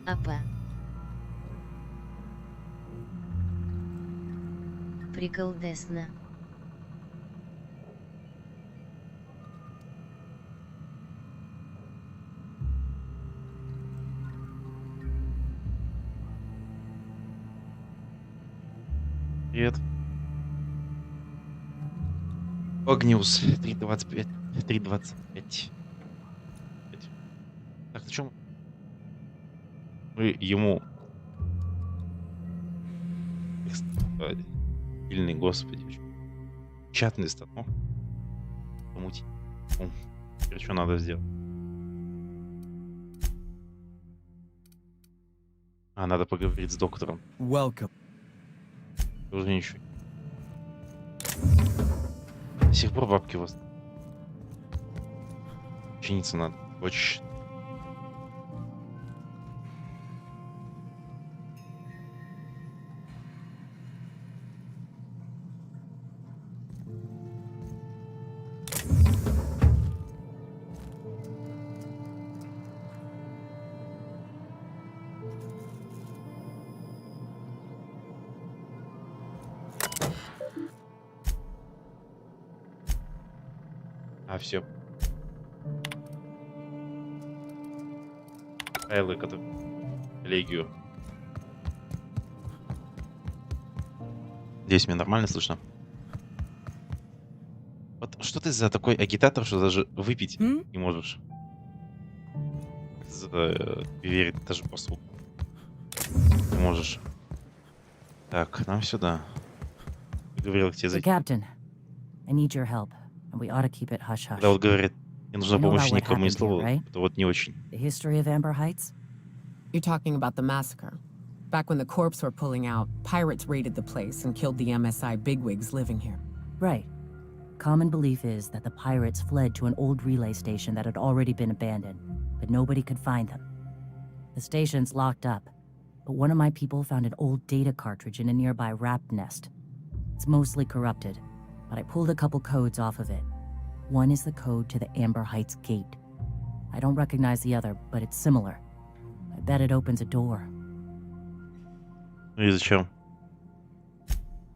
Апа. Приколдесно. Привет. Огниус 3.25. 3.25. Так, на чем? Мы ему... Сильный, господи. Чатный станок. Помутить. Теперь что надо сделать? Надо поговорить с доктором. Welcome. Уже ничего. До сих пор бабки у вас. Чиниться надо. Очень. Все. Файлы, которые... Коллегию. Здесь меня нормально слышно? Вот что ты за такой агитатор, что даже выпить не можешь? Верить даже послуг. Не можешь. Так, нам сюда. Говорил к тебе зайти. Captain, I need your help, and we ought to keep it hush hush. Когда вот говорит, не нужна I know помощь about what никому ни happened here, слова, right? это вот не очень. The history of Amber Heights? You're talking about the massacre. Back when the corps were pulling out, pirates raided the place and killed the MSI bigwigs living here. Right. Common belief is that the pirates fled to an old relay station that had already been abandoned, but nobody could find them. The station's locked up, but one of my people found an old data cartridge in a nearby rat nest. It's mostly corrupted, but I pulled a couple codes off of it. One is the code to the Amber Heights gate. I don't recognize the other, but it's similar. I bet it opens a door. Ну и зачем?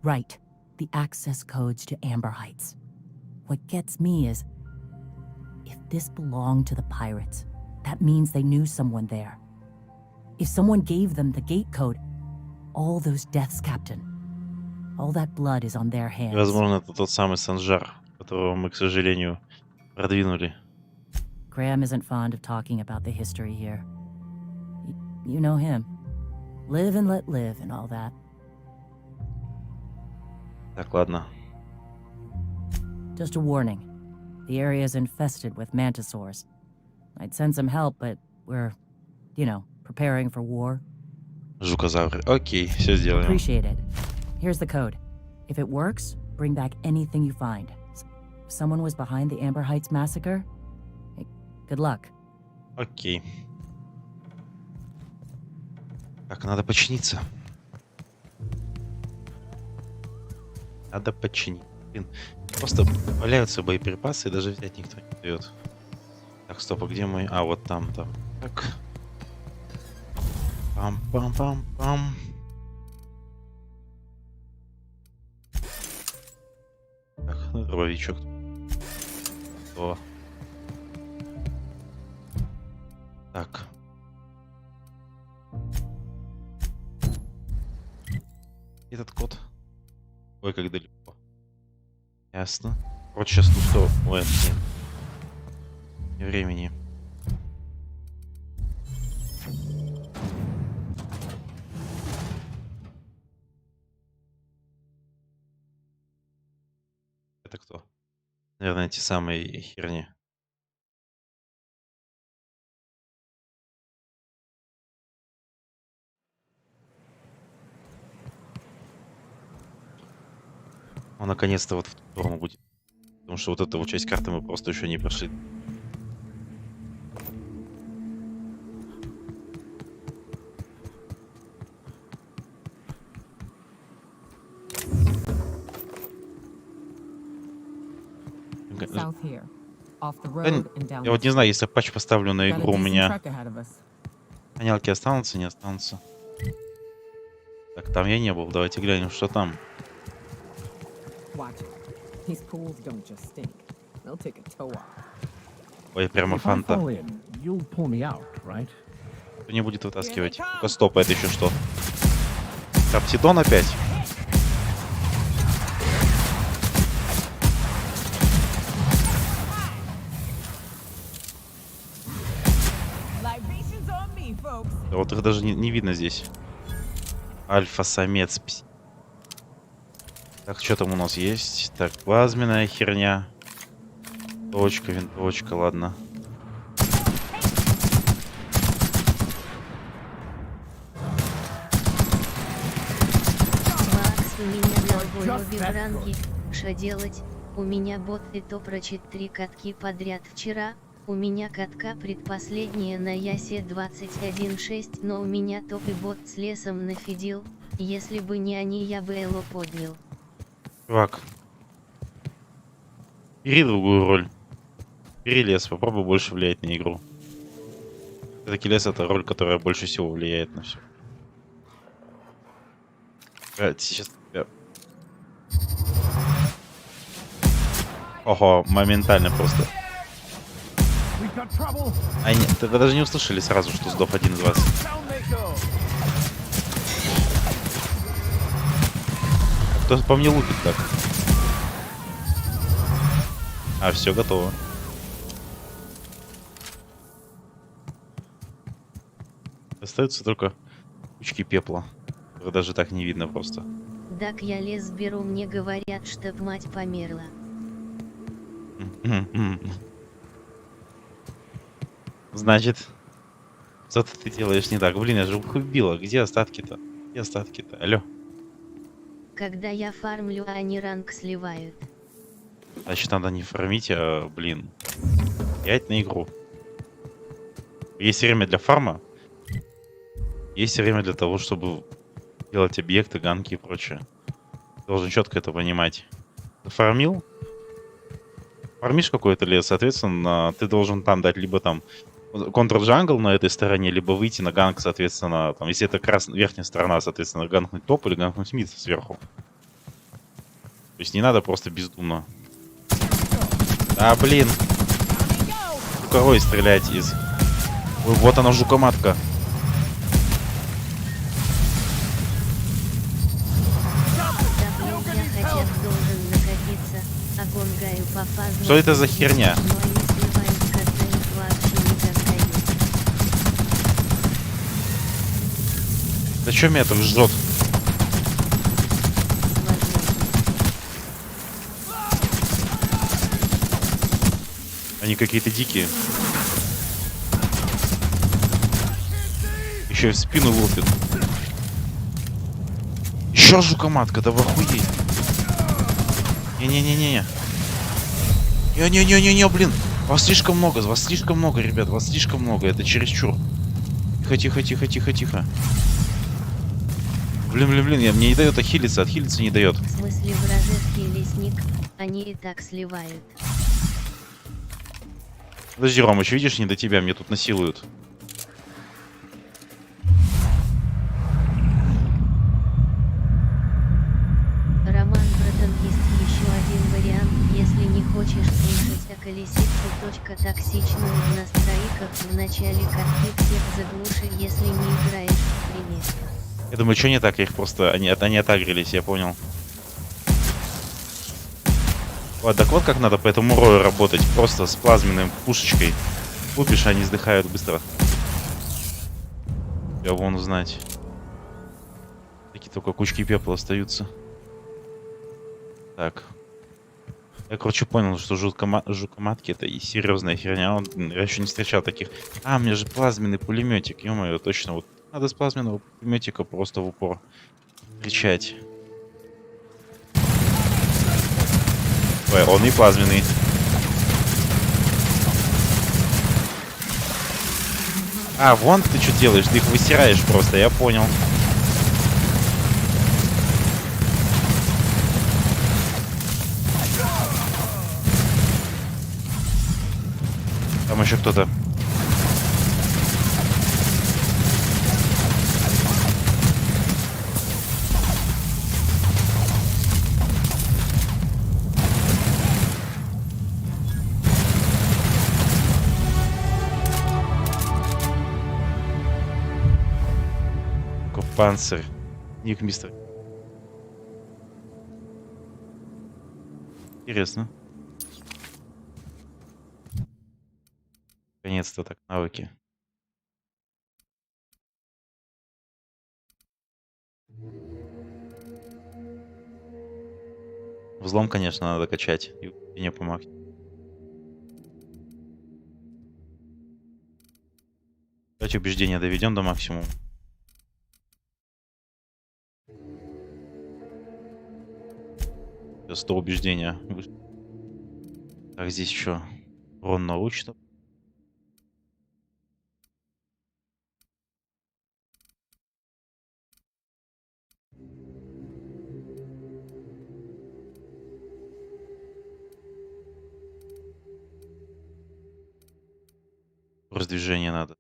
Right. The access codes to Amber Heights. What gets me is, if this belonged to the pirates, that means they knew someone there. If someone gave them the gate code, all those deaths, Captain, all that blood is on their hands. Возможно, это тот самый Санжар, которого мы, к сожалению, продвинули. Graham isn't fond of talking about the history here. You know him. Live and let live and all that. Так, ладно. Just a warning. The area is infested with mantisaurs. I'd send some help, but we're, preparing for war. Жукозавры. Окей, все сделаем. Appreciate it. Here's the code. If it works, bring back anything you find. If someone was behind the Amber Heights massacre, good luck. Окей. Так, надо починиться. Надо починить. Блин, просто валяются боеприпасы и даже взять никто не дает. Так, стоп, а где мой... вот там. Так. Пам-пам-пам-пам. Так, дробовичок. О. Так. Этот код. Ой, как далеко. Ясно. Вот сейчас, что? Ой, блин. Времени. Это кто? Наверное, те самые херни. Он наконец-то вот в ту сторону будет. Потому что вот эту вот часть карты мы просто еще не прошли. South here. Off the road and down Я вот не знаю, если патч поставлю на игру, у меня Гонялки останутся, не останутся. Так, там я не был. Давайте глянем, что там. Watch it. These pools don't just stink. They'll take a toe off. Ой, прямо If I фанта. fall in, you'll pull me out, right? Кто не будет вытаскивать? Ну-ка, стоп, это еще что? Каптидон опять? Libations on me, folks. Да вот их даже не видно здесь. Альфа-самец. Так, что там у нас есть? Так, плазменная херня. Точка, винтовочка, ладно. Макс, у меня долгой обе в ранге. Ша делать? У меня бот и то прочит 3 катки подряд вчера. У меня катка предпоследняя на Ясе 21.6, но у меня топ и бот с лесом нафидил. Если бы не они, я бы Эло поднял. Чувак. Бери другую роль. Бери лес, попробуй больше влиять на игру. Все-таки лес — это роль, которая больше всего влияет на все. Сейчас... Ого, моментально просто. We've got trouble. А нет, вы даже не услышали сразу, что сдох один из вас. Down they go. Кто по мне лупит так? А, все готово. Остаются только кучки пепла. Которые даже так не видно просто. Так я лес беру, мне говорят, чтоб мать померла. Значит, что-то ты делаешь не так. Блин, я же их убила. Где остатки-то? Где остатки-то? Алло. Когда я фармлю, они ранг сливают. Значит, надо не фармить, а, блин, влиять на игру. Есть время для фарма. Есть время для того, чтобы делать объекты, ганки и прочее. Должен четко это понимать. Фармил? Фармишь какой-то лес, соответственно, ты должен там дать либо там контр-джангл на этой стороне, либо выйти на ганг, соответственно, там, если это верхняя сторона, соответственно, ганкнуть топ или ганкнуть мид сверху. То есть не надо просто бездумно. Да, блин. Жуковой стрелять из... Ой, вот она, жукоматка. Должен накопиться, огонь гаю по фазу. Что это за херня? Но они сливают, когда их вообще не достают. Да чё меня так жжет? Они какие-то дикие. Еще и в спину лупит. Еще жукоматка, да вы охуеть. Не-не-не-не-не. Не-не-не-не-не, блин. Вас слишком много, ребят, вас слишком много. Это чересчур. Тихо-тихо-тихо-тихо-тихо. Блин, мне не дает отхилиться не дает. В смысле, вражеский лесник, они и так сливают. Подожди, Ромыч, видишь, не до тебя, мне тут насилуют. Роман, братан, есть еще один вариант, если не хочешь слышать о колесице. Токсичную в настройках в начале катки всех заглуши, если не играешь в пример. Я думаю, что не так, я их просто... Они отагрились, я понял. Вот, так вот как надо по этому рою работать. Просто с плазменной пушечкой. Лупишь, они сдыхают быстро. Я вон узнать. Такие только кучки пепла остаются. Так. Я, короче, понял, что жукоматки это и серьезная херня. Я еще не встречал таких. А, у меня же плазменный пулеметик. Ё-моё, точно. Вот надо с плазменного пулеметика просто в упор кричать. Ой, он и плазменный. А, вон ты что делаешь? Ты их высираешь просто, я понял. Там еще кто-то. Панцирь. Ник мистер. Интересно. Наконец-то так, навыки. Взлом, конечно, надо качать. И мне помогать. Давайте убеждение доведем до максимума. Сейчас 100 убеждения. Так, здесь еще урон научно. Раздвижение надо.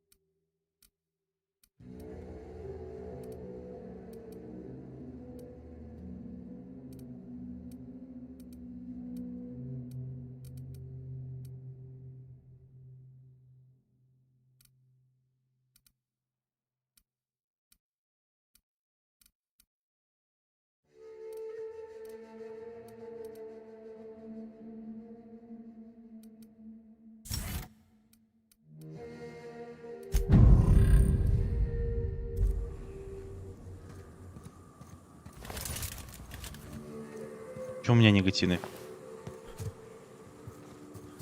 Что у меня негативный?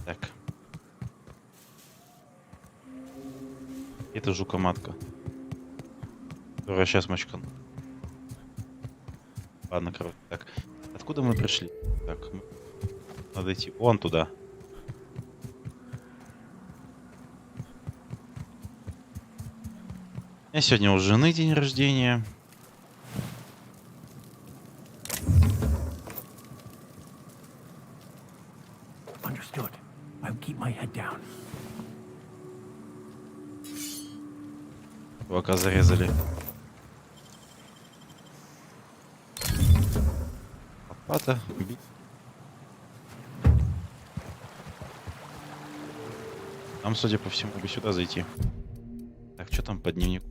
Так. Это жука-матка. Которая сейчас мочкан. Ладно, короче. Так. Откуда мы пришли? Так. Надо идти вон туда. У меня сегодня у жены день рождения. Understood. I'll keep my head down. Чувака зарезали. Лопата. Бить. Нам, судя по всему, бы сюда зайти. Так, что там по дневнику?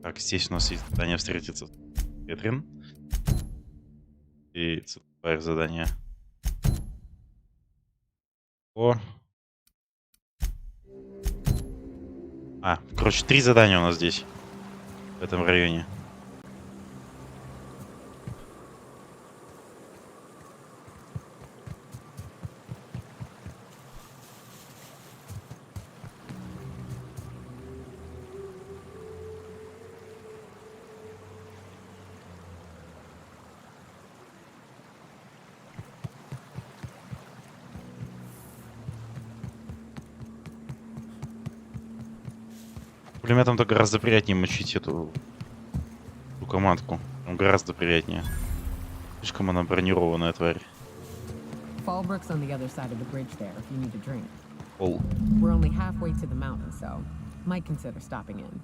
Так, здесь у нас есть задание встретиться с Кэтрин. И цепляешь задание. О. Короче, 3 задания у нас здесь. В этом районе. Пулеметом-то гораздо приятнее мочить эту командку. Гораздо приятнее. Слишком она бронированная тварь. Fallbrook's on the other side of the bridge there if you need a drink. Пол. We're only halfway to the mountain, so might consider stopping in.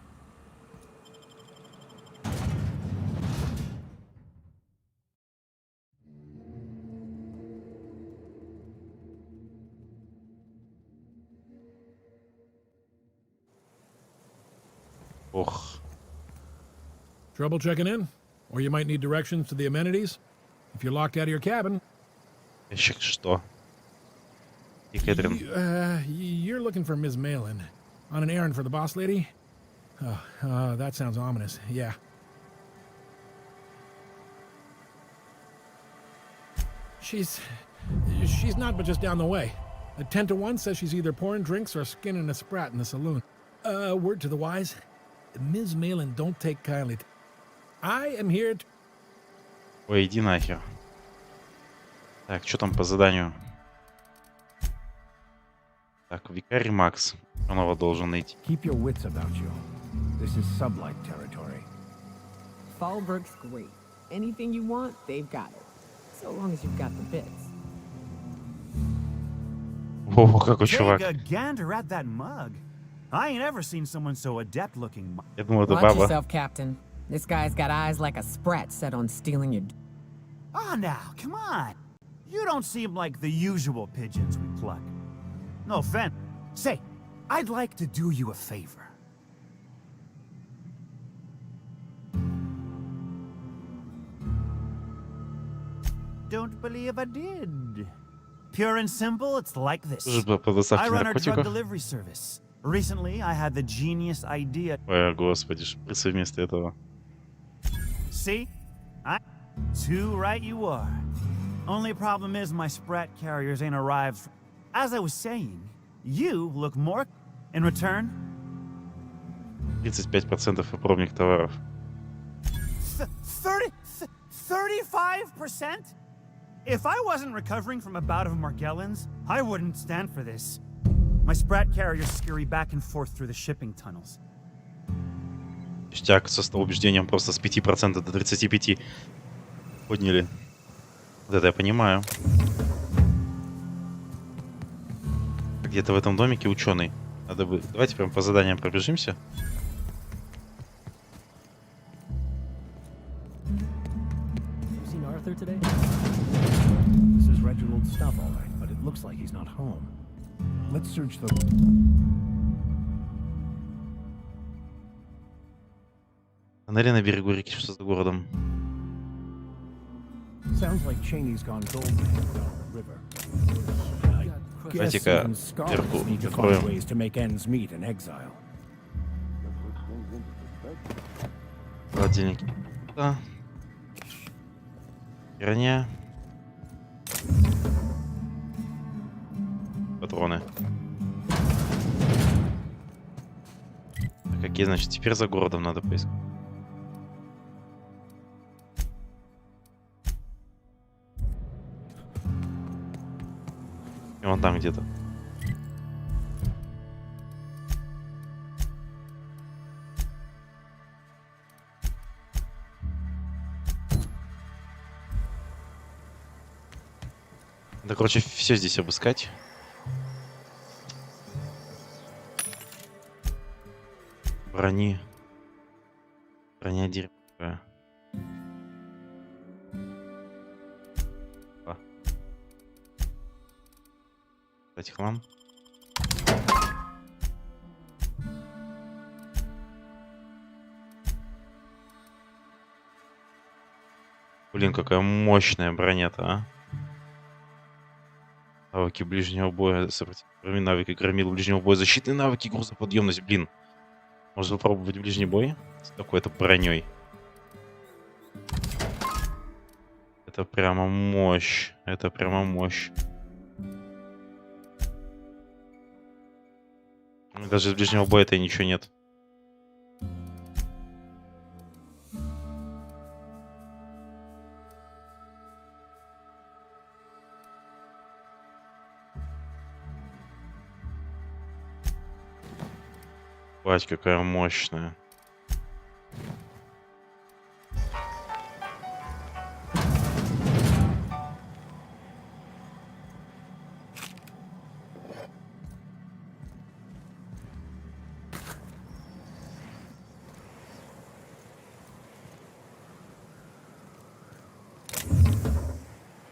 Ох. Trouble checking in? Or you might need directions to the amenities? If you're locked out of your cabin. Еще что? И Кэтрин. You're looking for Ms. Malin. On an errand for the boss lady? Oh, that sounds ominous. Yeah. She's not but just down the way. A 10 to 1 says she's either pouring drinks or skinning a sprat in the saloon. Word to the wise. Ms. Malin don't take kindly. I am here to... Ой, иди нахер. Так, что там по заданию? Так, викарий Макс. Он его должен найти. Keep your wits about you. This is sublight territory. Fallbrook's great. Anything you want, they've got it. So long as you've got the bits. О, какой чувак. Take a gander at that mug. I ain't ever seen someone so adept looking. Я думал, это Watch баба. yourself, Captain. This guy's got eyes like a sprat set on stealing your... Ah, now, come on. You don't seem like the usual pigeons we pluck. No offense. Say, I'd like to do you a favor. Don't believe I did. Pure and simple, it's like this. По доставке I run our drug наркотиков. delivery service. Recently, I had the genius idea. Ой, господи, шприцы вместо этого. See? Too right you are. Only problem is my sprat carriers ain't arrived. As I was saying, you look more... In return... 35% и пробник товаров. 35%? If I wasn't recovering from a bout of Margellans, I wouldn't stand for this. My sprat carriers scurry back and forth through the shipping tunnels. Ништяк со убеждением просто с 5% до 35% подняли. Вот это я понимаю. Где-то в этом домике ученый. Надо бы... Давайте прям по заданиям пробежимся. Seen Arthur today? This is Reginald's stuff, all right, but it looks like he's not home. Let's search the... Фонари на берегу реки, что за городом? Sounds like Cheney's gone gold down the river. I guess Давайте-ка even scholars дверку need to find закроем. ways to make ends meet in exile. Холодильники. Да. Херня. Патроны. А какие, значит, теперь за городом надо поискать? И вон там где-то. Да, короче, все здесь обыскать. Брони. Броня деревянная. Кстати, хлам. Блин, какая мощная броня-то, а. Навыки ближнего боя, сопротивление, навыки громил ближнего боя, защитные навыки, грузоподъемность, блин. Можно попробовать ближний бой с такой-то броней. Это прямо мощь. Это прямо мощь. Даже из ближнего боя-то и ничего нет. Бать, какая мощная.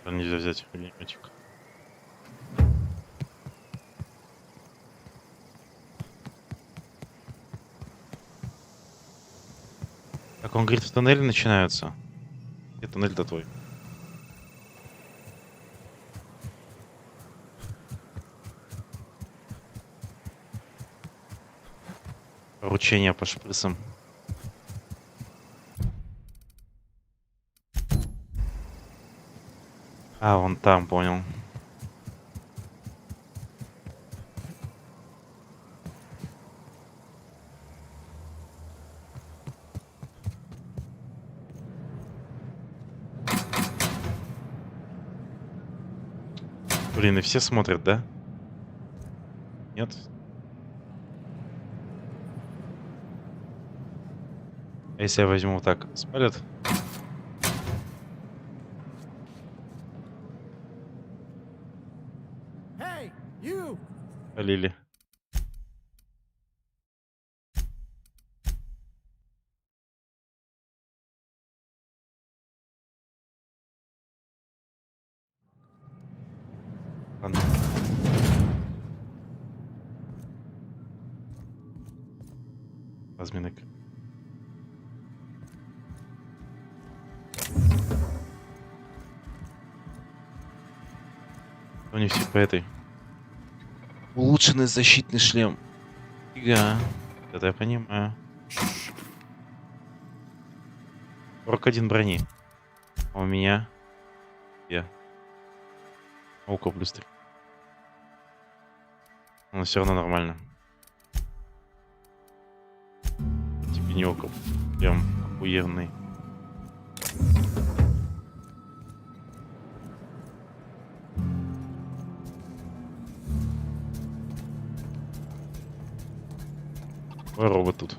Нельзя взять огнеметик. Так, он говорит, в тоннеле начинаются. Где тоннель-то твой? Поручение по шприцам. А, вон там, понял. Блин, и все смотрят, да? Нет? А если я возьму вот так, спалят? Hey, you! Полили. Ладно. Разминок. У них все по этой. Улучшенный защитный шлем. Фига. Это я понимаю. 41 брони. А у меня... Я. Око плюс 3. Но все равно нормально. Типа не око. Прям охуенный. Ой, робот тут.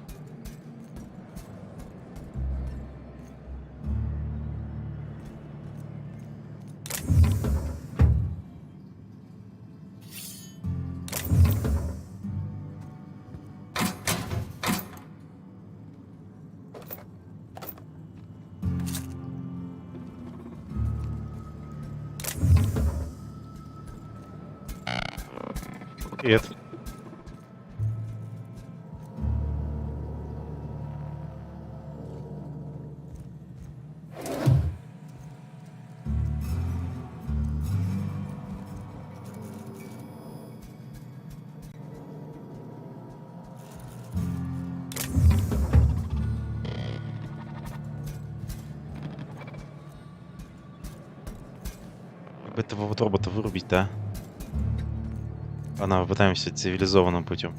Привет. Как бы этого вот робота вырубить, да? Ладно, попытаемся цивилизованным путем.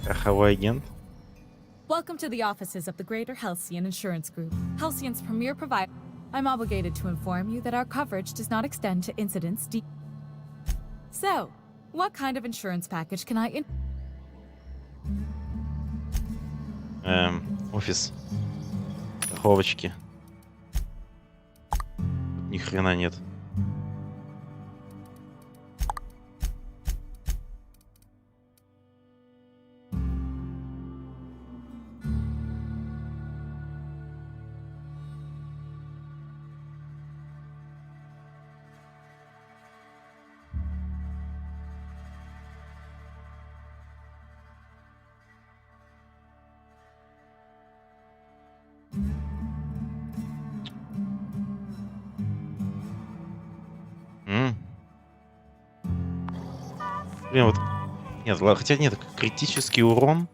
Страховой агент. Welcome to the offices of the Greater Halcyon Insurance Group, Halcyon's premier provider. I'm obligated to inform you that our coverage does not extend to incidents. So, what kind of insurance package can I Офис. Страховочки. Ни хрена нет. Блин, вот... Нет, хотя нет, критический урон.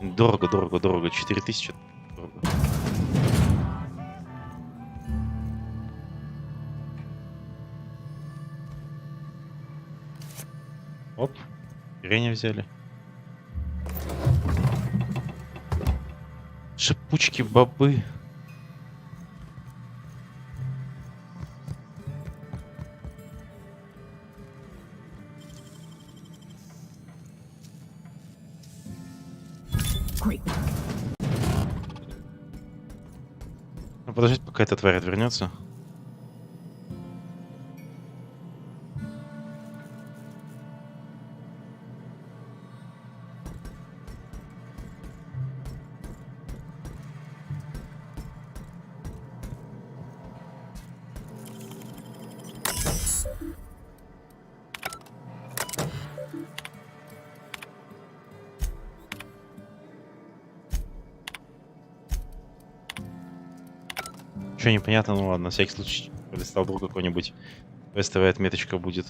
Дорого, дорого, дорого. 4000. Дорого. Оп. Оперение взяли. Шипучки бобы. Great. Ну, подождите, пока эта тварь отвернется. Ничего непонятно, ну ладно, на всякий случай полистал вдруг какой-нибудь квестовая отметочка будет.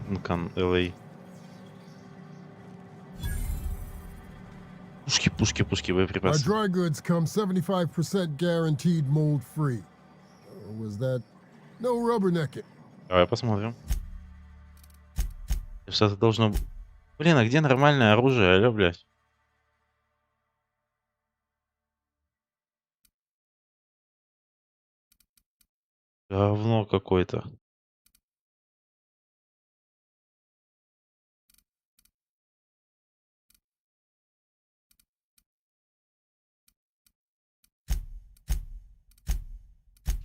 Нкан, LA. Пушки, пушки, пушки, Our боеприпасы. dry goods come 75% guaranteed mold free. Was that no rubbernecking? Давай посмотрим. Что-то должно быть. Блин, а где нормальное оружие, алё, блядь? Говно какое-то.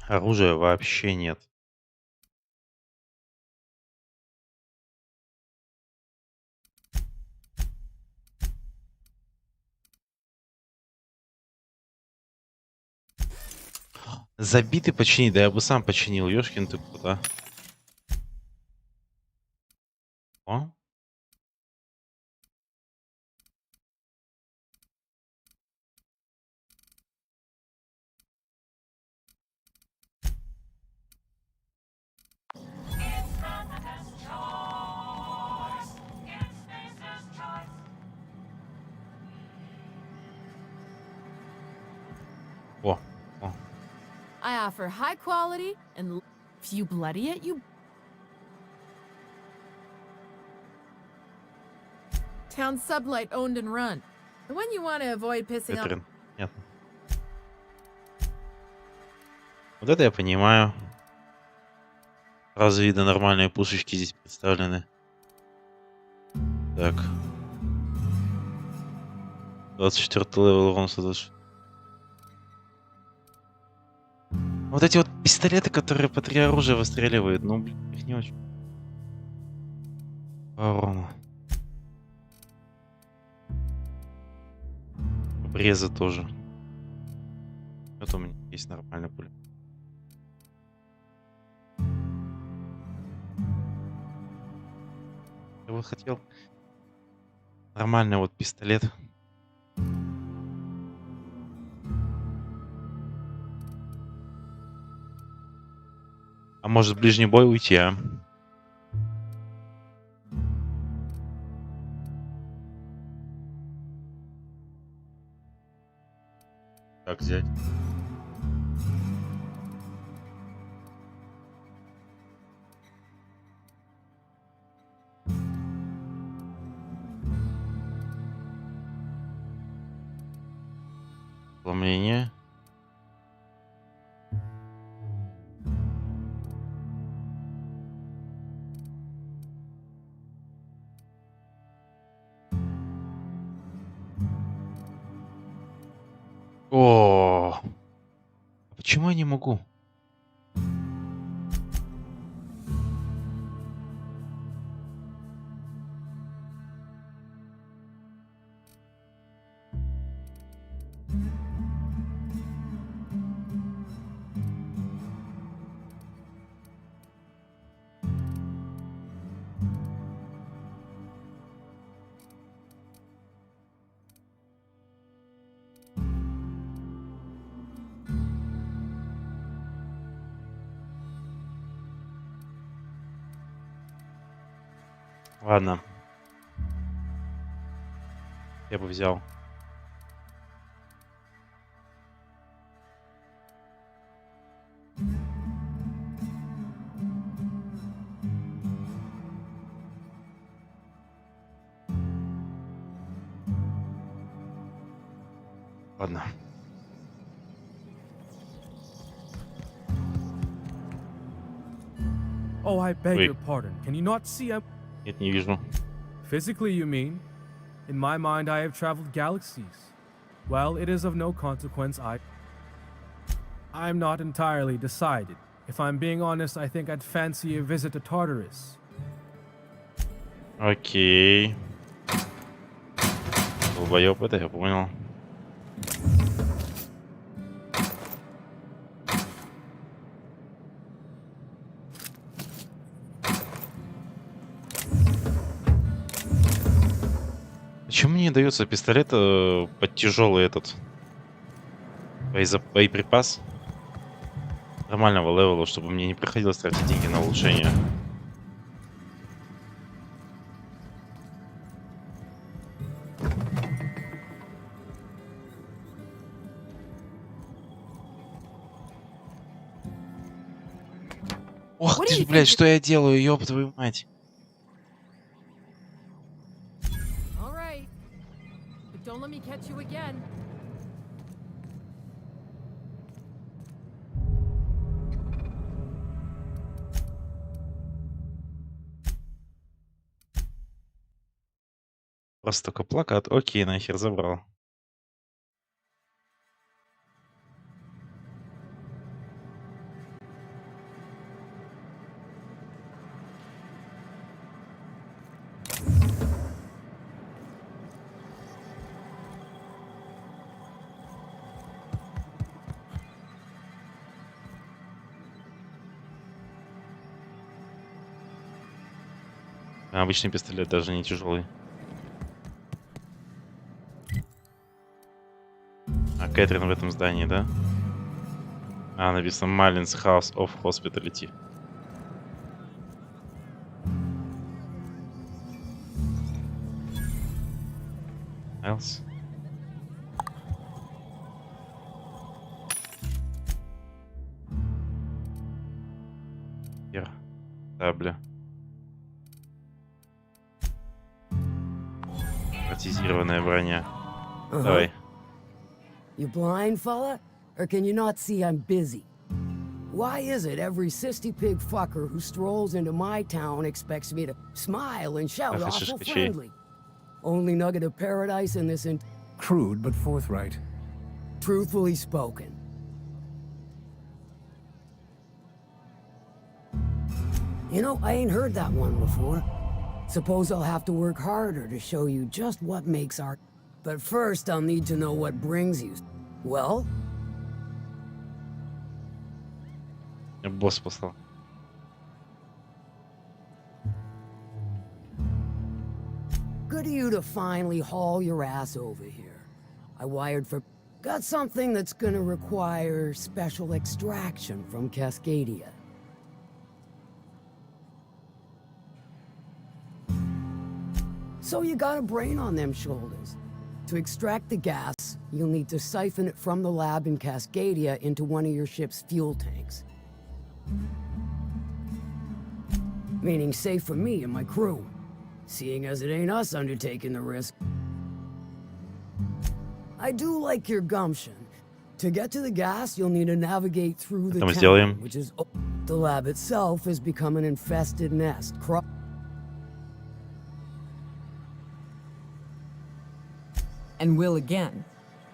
Оружия вообще нет. Забитый починить, да я бы сам починил, ёшкин ты куда? О, о, о. I offer high quality and if you bloody it, you. Town sublight owned and run. The one you want to avoid pissing off. Ветрен. Понятно. Вот это я понимаю. Сразу видно, нормальные пушечки здесь представлены. Так. 24 левел урон создашь. Вот эти вот пистолеты, которые по 3 оружия выстреливают, ну, блин, их не очень. По урону. Обрезы тоже. Вот у меня есть нормальный пуль. Я бы хотел нормальный вот пистолет. А может в ближний бой уйти, а? Как взять? Ломление. О, а почему я не могу? Ладно. Я бы взял. Ладно. Oh, I beg Wait. your pardon. Can you not see I'm... Нет, не вижу. Physically, you mean? In my mind, I have traveled galaxies. Well, it is of no consequence. I'm not entirely decided. If I'm being honest, I think I'd fancy a visit to Tartarus. Окей. Долбоёб, это я понял. Почему мне не дается пистолет под тяжелый этот боеприпас нормального левела, чтобы мне не приходилось тратить деньги на улучшение? Ох ты ж, блядь, что я делаю, ёб твою мать. All right. But don't let me catch you again. Просто только плакат. Окей, нахер забрал. — Обычный пистолет даже не тяжелый. А Кэтрин в этом здании, да? А, написано Малин's House of Hospitality. Else? Хер. Табля. Протезированная броня. Давай. You blind, fella? Or can you not see I'm busy? Why is it every sissy pig fucker who strolls into my town expects me to smile and shout Ах, awful шишкачей. friendly? Only nugget of paradise in this Crude but forthright. truthfully spoken. You know, I ain't heard that one before. Suppose I'll have to work harder to show you just what makes art. But first, I'll need to know what brings you. Well, Босс послал. good of you to finally haul your ass over here. I wired for... Got something that's gonna require special extraction from Cascadia. So you got a brain on them shoulders. To extract the gas, you'll need to siphon it from the lab in Cascadia into one of your ship's fuel tanks. Meaning safe for me and my crew, seeing as it ain't us undertaking the risk. I do like your gumption. To get to the gas, you'll need to navigate through the Это мы town, сделаем. which is... The lab itself has become an infested nest. And will again.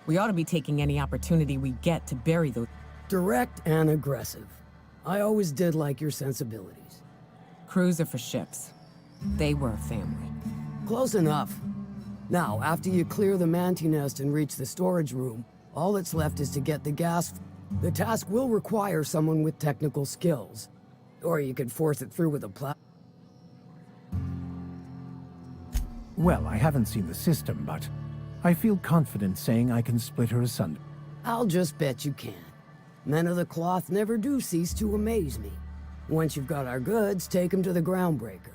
We ought to be taking any opportunity we get to bury those. Direct and aggressive. I always did like your sensibilities. Crews are for ships. They were a family. Close enough. Now, after you clear the manti nest and reach the storage room, all that's left is to get the gas. The task will require someone with technical skills. Or you could force it through with a Well, I haven't seen the system, but I feel confident saying I can split her asunder. I'll just bet you can. Men of the cloth never do cease to amaze me. Once you've got our goods, take them to the groundbreaker.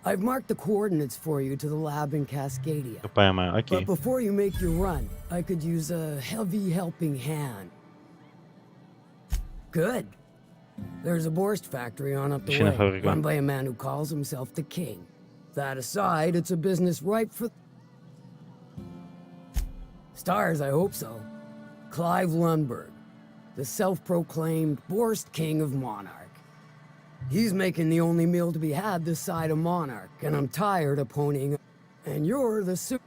I've marked the coordinates for you to the lab in Cascadia. Копаемая, But окей. before you make your run, I could use a heavy helping hand. Good. There's a Borst factory on up the Мужчина way, фабрика. run by a man who calls himself the King. That aside, it's a business ripe for... Stars, I hope so. Clive Lundberg, the self-proclaimed Borst King of Monarch. He's making the only meal to be had this side of Monarch, and I'm tired of ponying... And you're the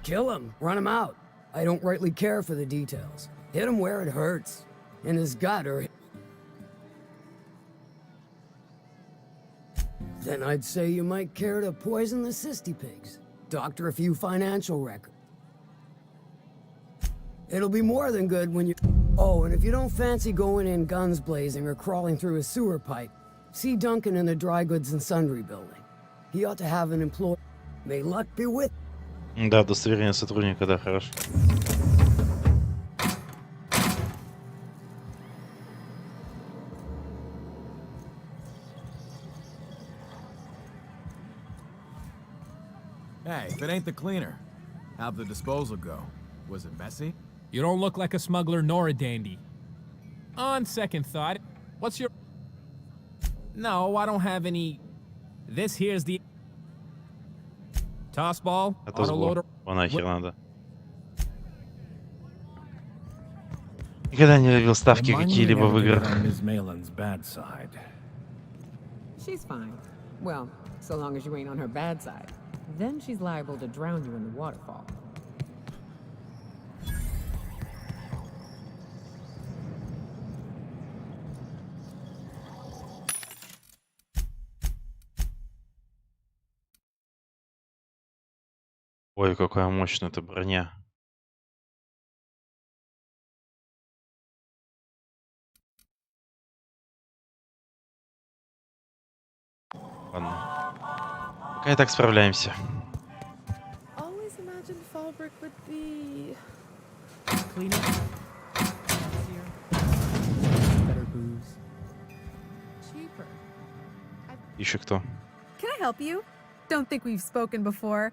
Kill him, run him out. I don't rightly care for the details. Hit him where it hurts. In his gut or... Then I'd say you might care to poison the cysty pigs. Doctor a few financial records. It'll be more than good when you... Oh, and if you don't fancy going in guns blazing or crawling through a sewer pipe, see Duncan in the dry goods and sundry building. He ought to have an employee. May luck be with... Да, удостоверение сотрудника, да, хорошо. Hey, if it ain't the cleaner, how'd the disposal go? Was it messy? You don't look like a smuggler nor a dandy. On second thought, what's your... No, I don't have any... This here's the... Toss ball, Это сбор. autoloader... Нахер надо. Никогда не любил ставки Remind me какие-либо в never to get играх. on Ms. Malin's bad side. She's fine. Well, so long as you ain't on her bad side. Then she's liable to drown you in the waterfall. Ой, какая мощная эта броня. Ладно. Пока и так справляемся. Always imagined Fallbrook would be Cleaner, fancier, better booze. cheaper. Еще кто? Can I help you? Don't think we've spoken before.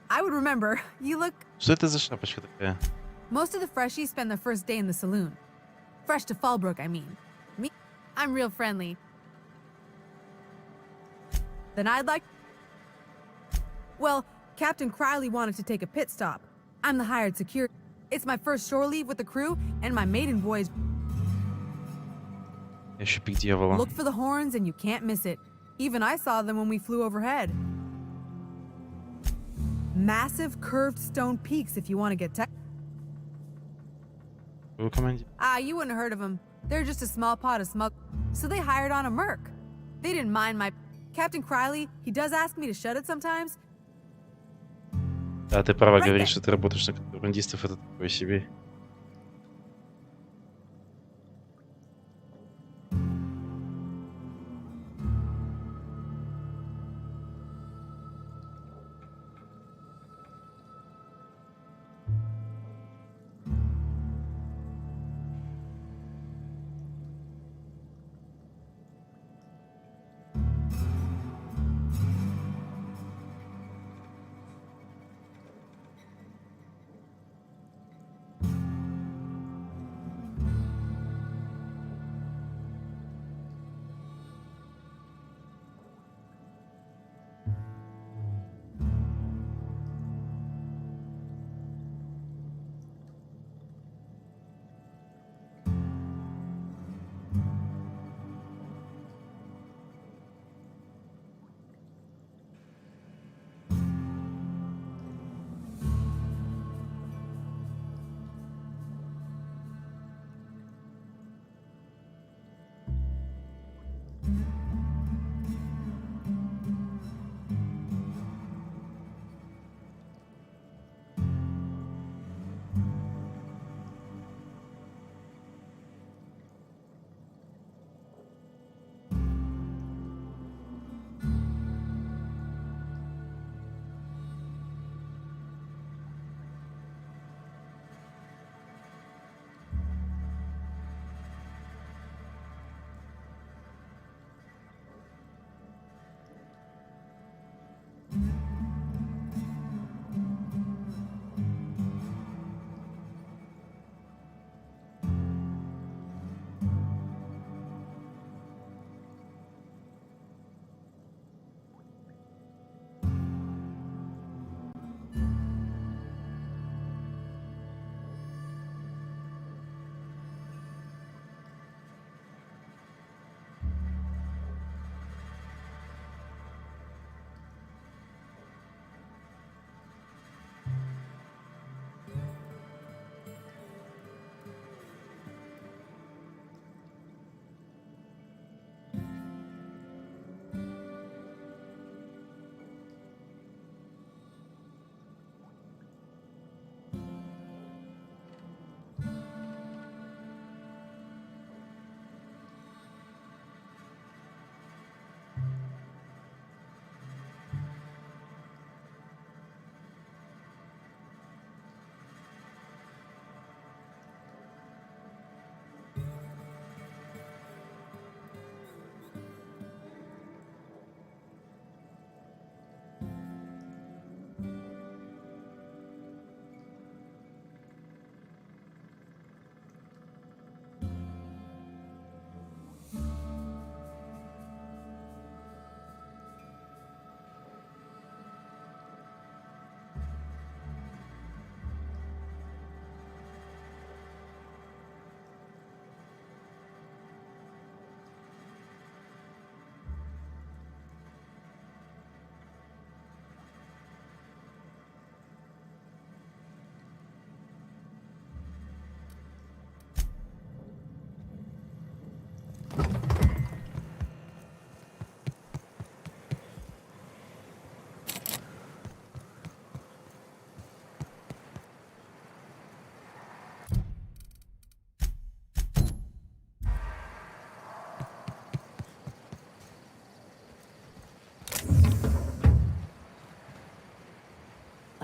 I would remember. You look... Что это за шапочка такая? Most of the freshies spend their first day in the saloon. Fresh to Fallbrook, I mean. Me, I'm real friendly. Then I'd like... Well, Captain Crowley wanted to take a pit stop. I'm the hired security. It's my first shore leave with the crew, and my maiden voyage... Я еще пик дьявола. Look for the horns and you can't miss it. Even I saw them when we flew overhead. Massive curved stone peaks if you want to get tech. Вы команде? You wouldn't have heard of them. They're just a small pot of smug. So they hired on a merc. They didn't mind my... Captain Crowley, he does ask me to shut it sometimes. Да, ты права, говоришь, что ты работаешь на контрабандистов, это такое себе.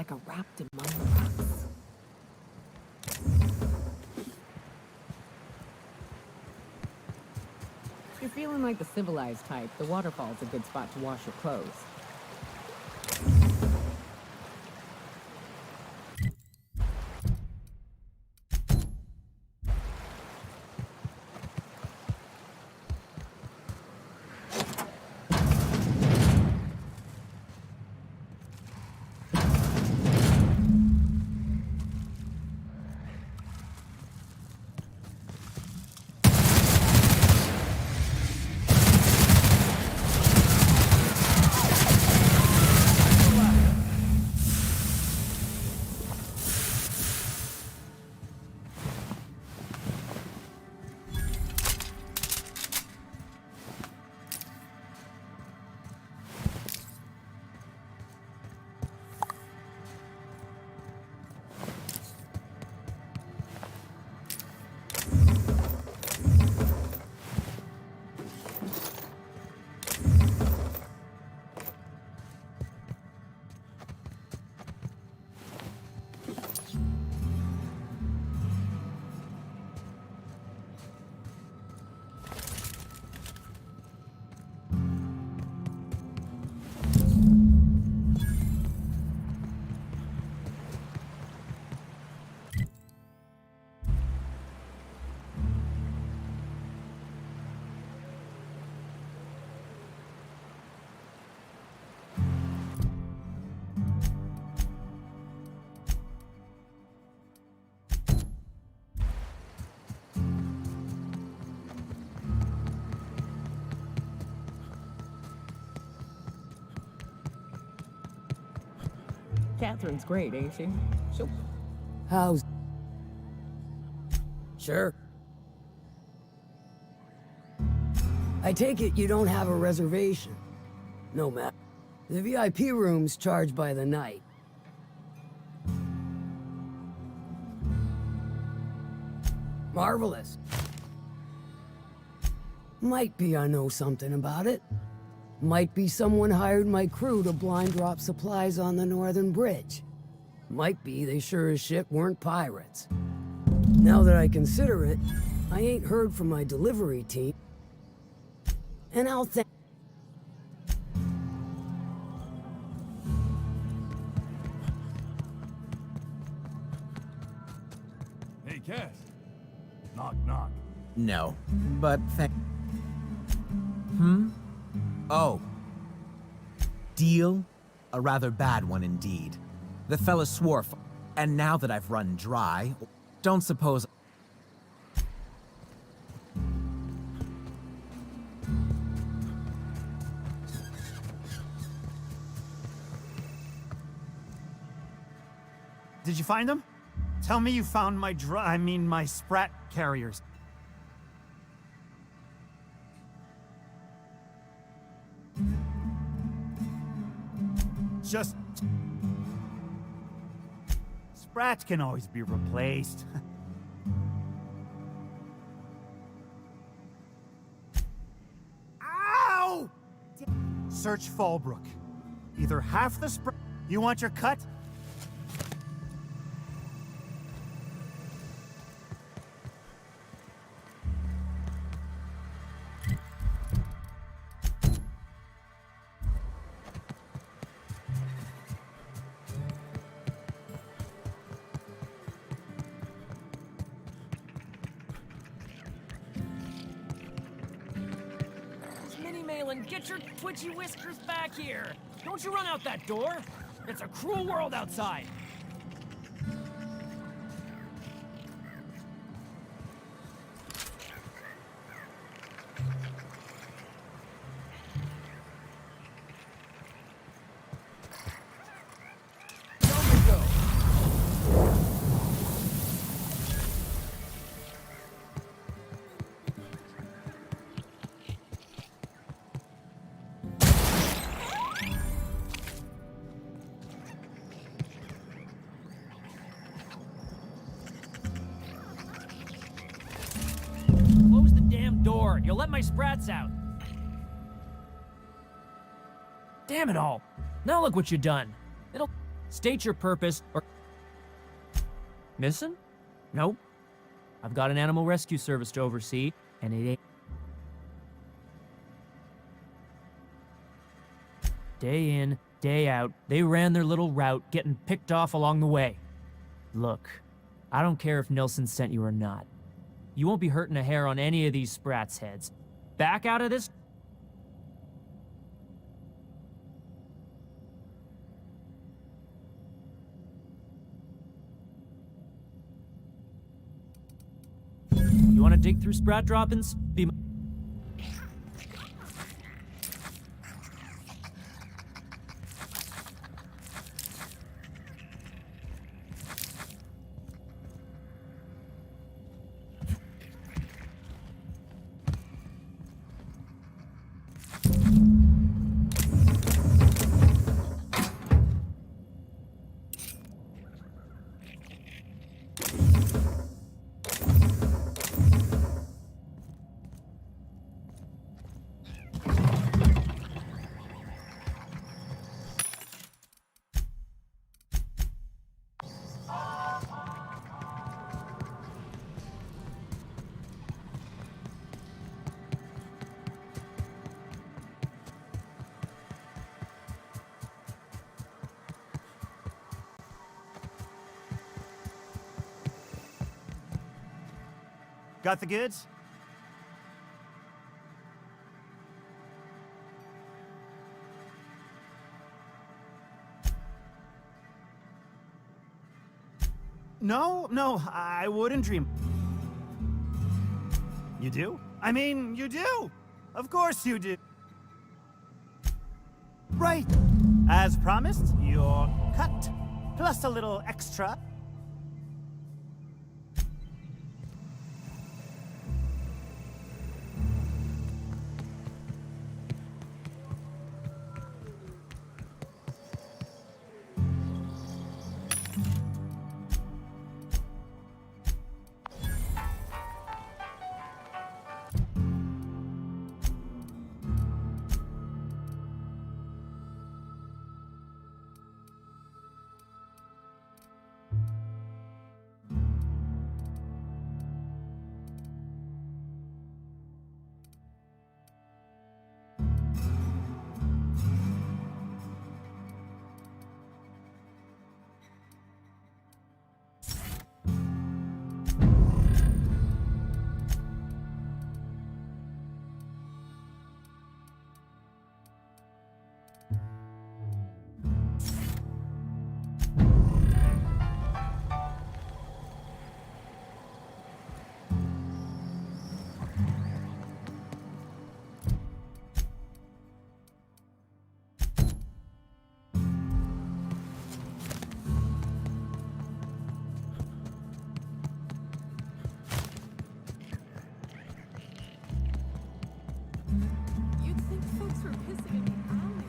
like a wrapped among the rocks. If you're feeling like the civilized type, the waterfall's a good spot to wash your clothes. Catherine's great, ain't she? How's... Sure. I take it you don't have a reservation? No, Matt. The VIP room's charged by the night. Marvelous. Might be I know something about it. Might be someone hired my crew to blind drop supplies on the northern bridge. Might be they sure as shit weren't pirates. Now that I consider it, I ain't heard from my delivery team. And I'll think... Hey, Cass. Knock, knock. No, but Oh. Deal? A rather bad one indeed. The fella swore and now that I've run dry, don't suppose... Did you find them? Tell me you found my my sprat carriers. Just... Sprats can always be replaced. Ow! Search Fallbrook. Either half the sprat... You want your cut? Get your twitchy whiskers back here! Don't you run out that door! It's a cruel world outside! Door. You'll let my sprats out. Damn it all. Now look what you've done. It'll... State your purpose, or... Missing? Nope. I've got an animal rescue service to oversee, and it ain't... Day in, day out, they ran their little route, getting picked off along the way. Look, I don't care if Nelson sent you or not. You won't be hurting a hair on any of these sprats' heads. Back out of this... You want to dig through sprat droppings? Be my... Got the goods? No, I wouldn't dream. You do? I mean, you do! Of course you do! Right! As promised, your cut, plus a little extra. You'd think folks were pissing in the alley.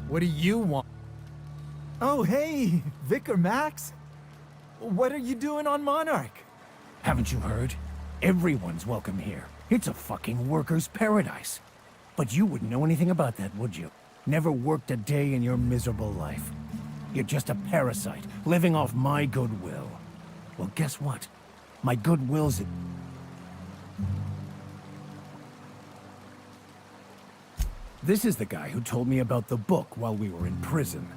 What do you want? Oh, hey, Vicar Max. What are you doing on Monarch? Haven't you heard? Everyone's welcome here. It's a fucking worker's paradise. But you wouldn't know anything about that, would you? Never worked a day in your miserable life. You're just a parasite, living off my goodwill. Well, guess what? My goodwill's... This is the guy who told me about the book while we were in prison.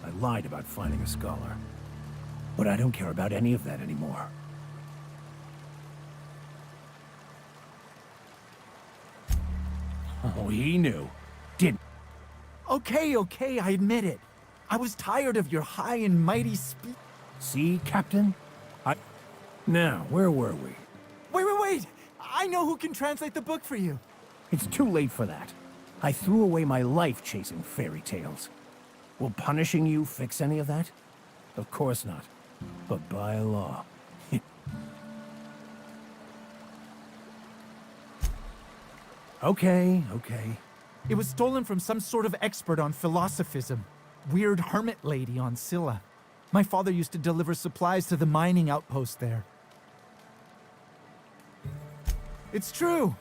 I lied about finding a scholar. But I don't care about any of that anymore. Oh, he knew. Didn't. Okay, I admit it. I was tired of your high and mighty speech. See, Captain? Now, where were we? Wait! I know who can translate the book for you. It's too late for that. I threw away my life chasing fairy tales. Will punishing you fix any of that? Of course not. But by law. Okay. It was stolen from some sort of expert on philosophism. weird hermit lady on Scylla. My father used to deliver supplies to the mining outpost there. It's true.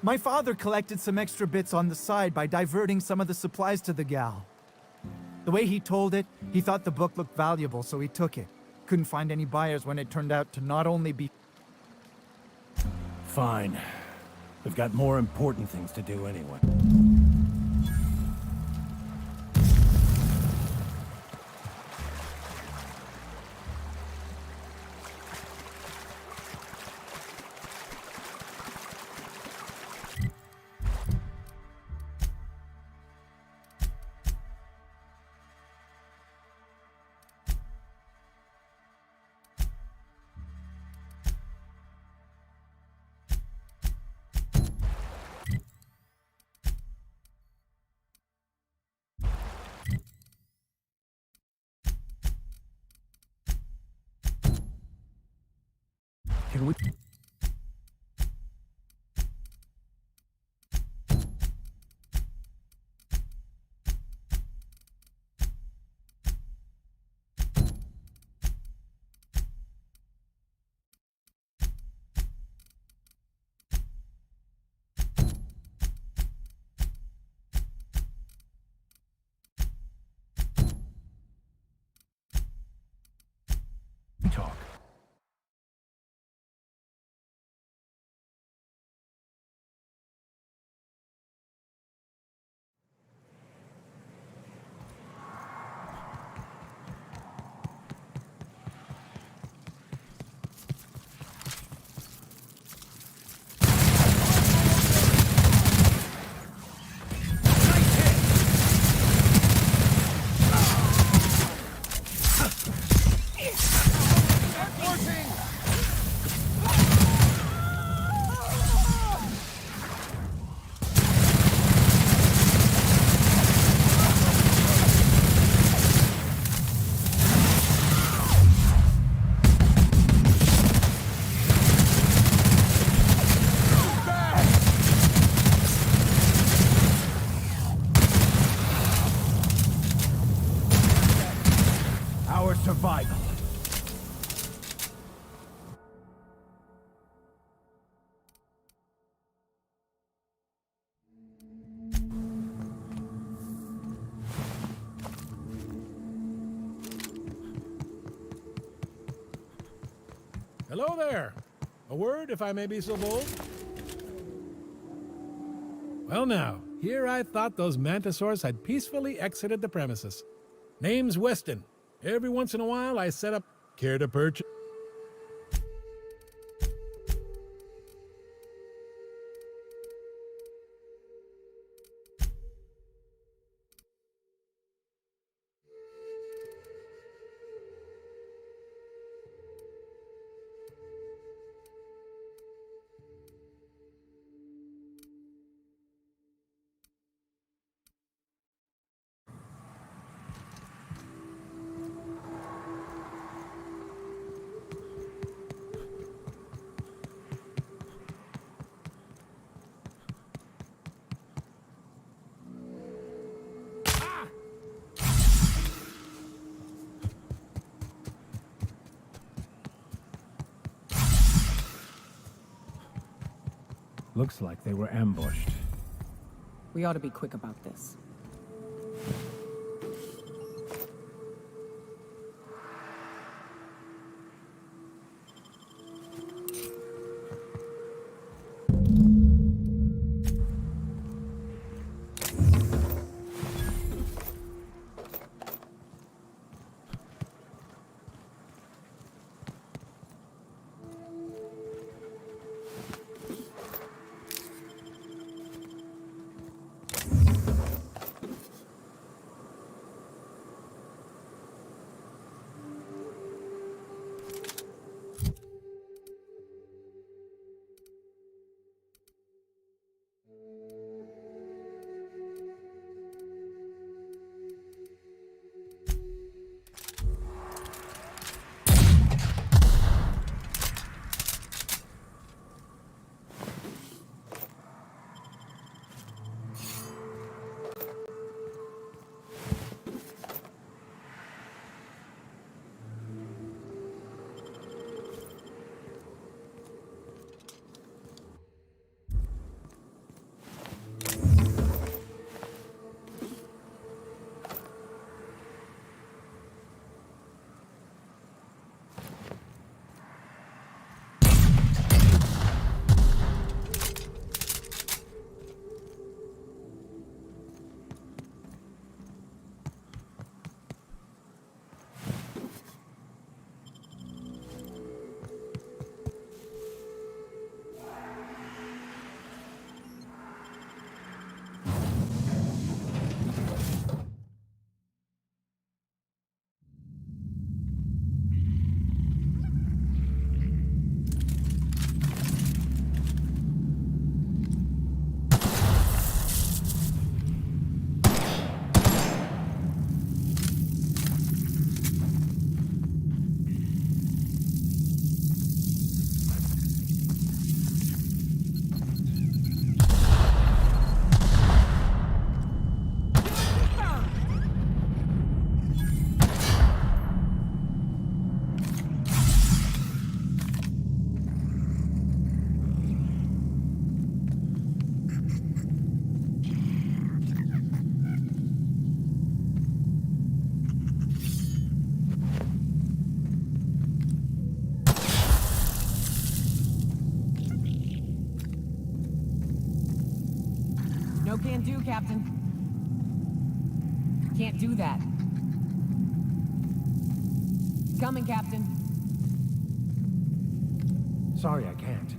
My father collected some extra bits on the side by diverting some of the supplies to the gal. The way he told it, he thought the book looked valuable, so he took it. Couldn't find any buyers when it turned out to not only be... Fine. We've got more important things to do anyway. Can we... talk? Our survival. Hello there. A word, if I may be so bold? Well now, here I thought those mantisaurs had peacefully exited the premises. Name's Weston. Every once in a while I set up... Care to purchase? Looks like they were ambushed. We ought to be quick about this. can't do, Captain. Can't do that. Coming, Captain. Sorry, I can't.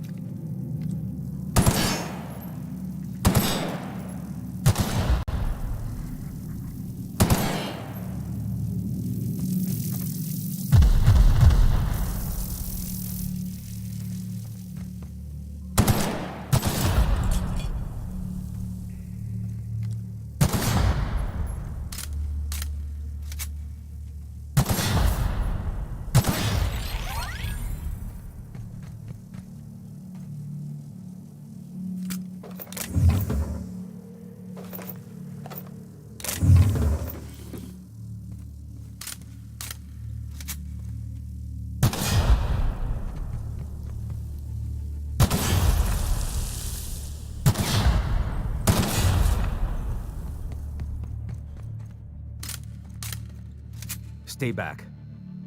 Stay back.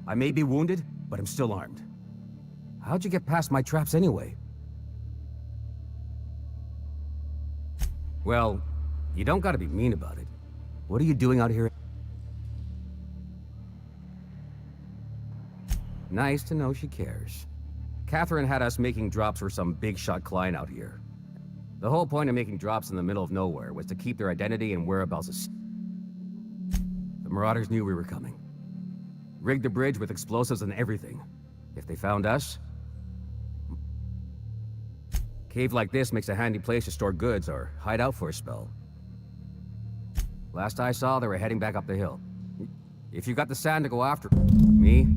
I may be wounded, but I'm still armed. How'd you get past my traps anyway? Well, you don't gotta be mean about it. What are you doing out here? Nice to know she cares. Catherine had us making drops for some big shot client out here. The whole point of making drops in the middle of nowhere was to keep their identity and whereabouts. The Marauders knew we were coming. Rigged the bridge with explosives and everything. If they found us... Cave like this makes a handy place to store goods or hide out for a spell. Last I saw, they were heading back up the hill. If you got the sand to go after... Me?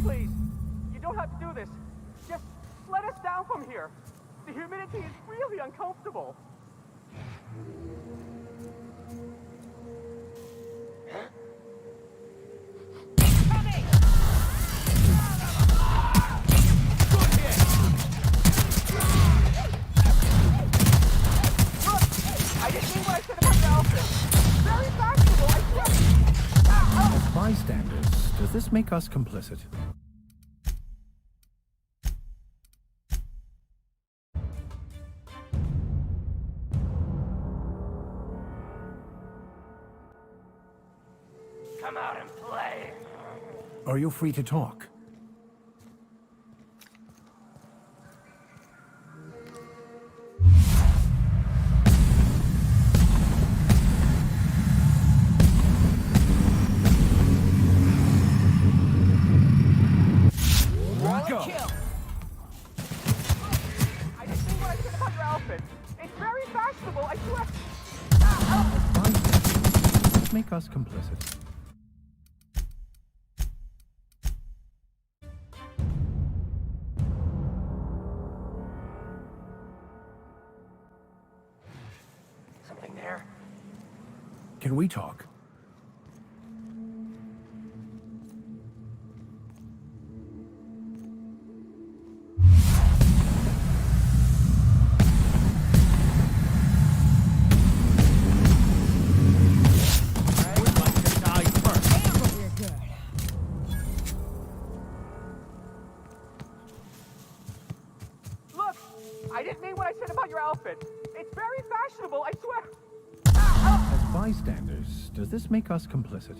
Please, you don't have to do this. Just let us down from here. The humidity is really uncomfortable. I didn't mean what I said about the outfit. Very fashionable, I swear. As bystanders, does this make us complicit? Come out and play. Are you free to talk? fashionable, I swear. Make us complicit. Something there. Can we talk? Look, I didn't mean what I said about your outfit. It's very fashionable, I swear. As bystanders, does this make us complicit?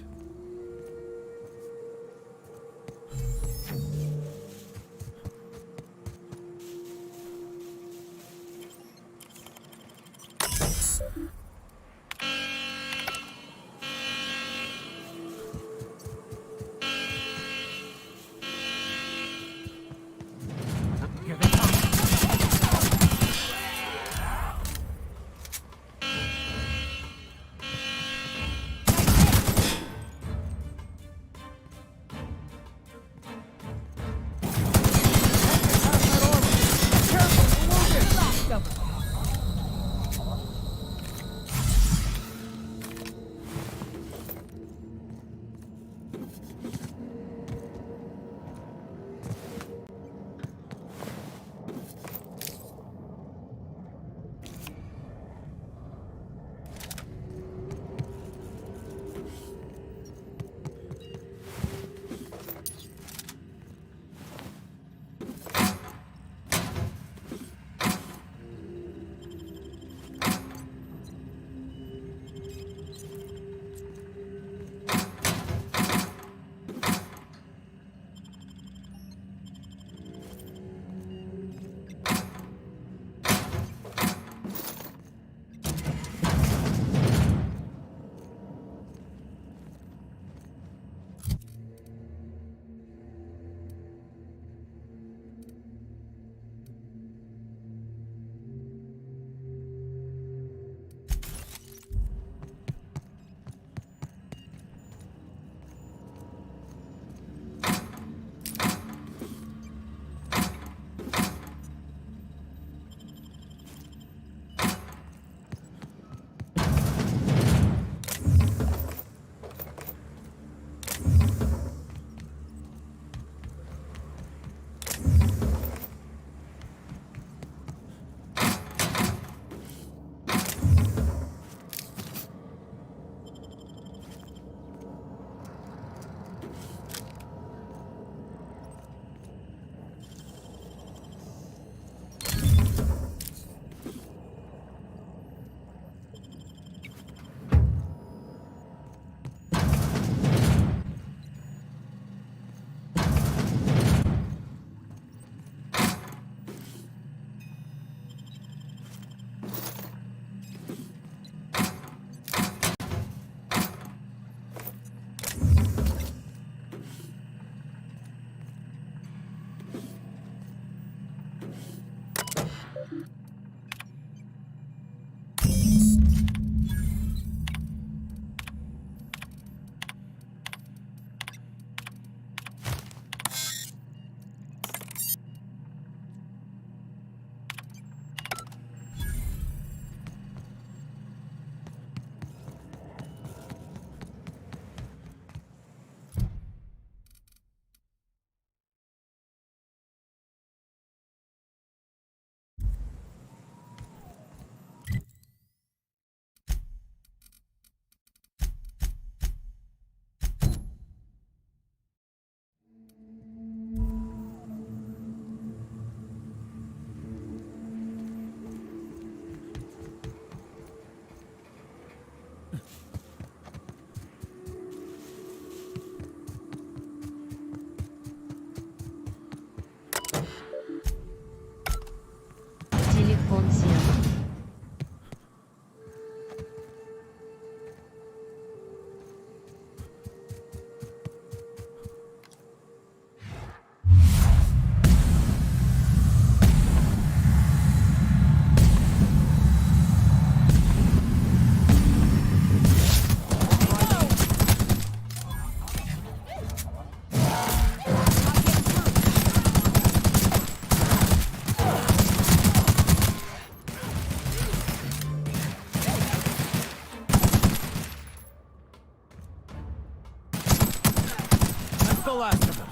last of them.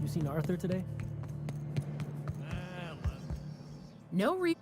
You seen Arthur today? No re-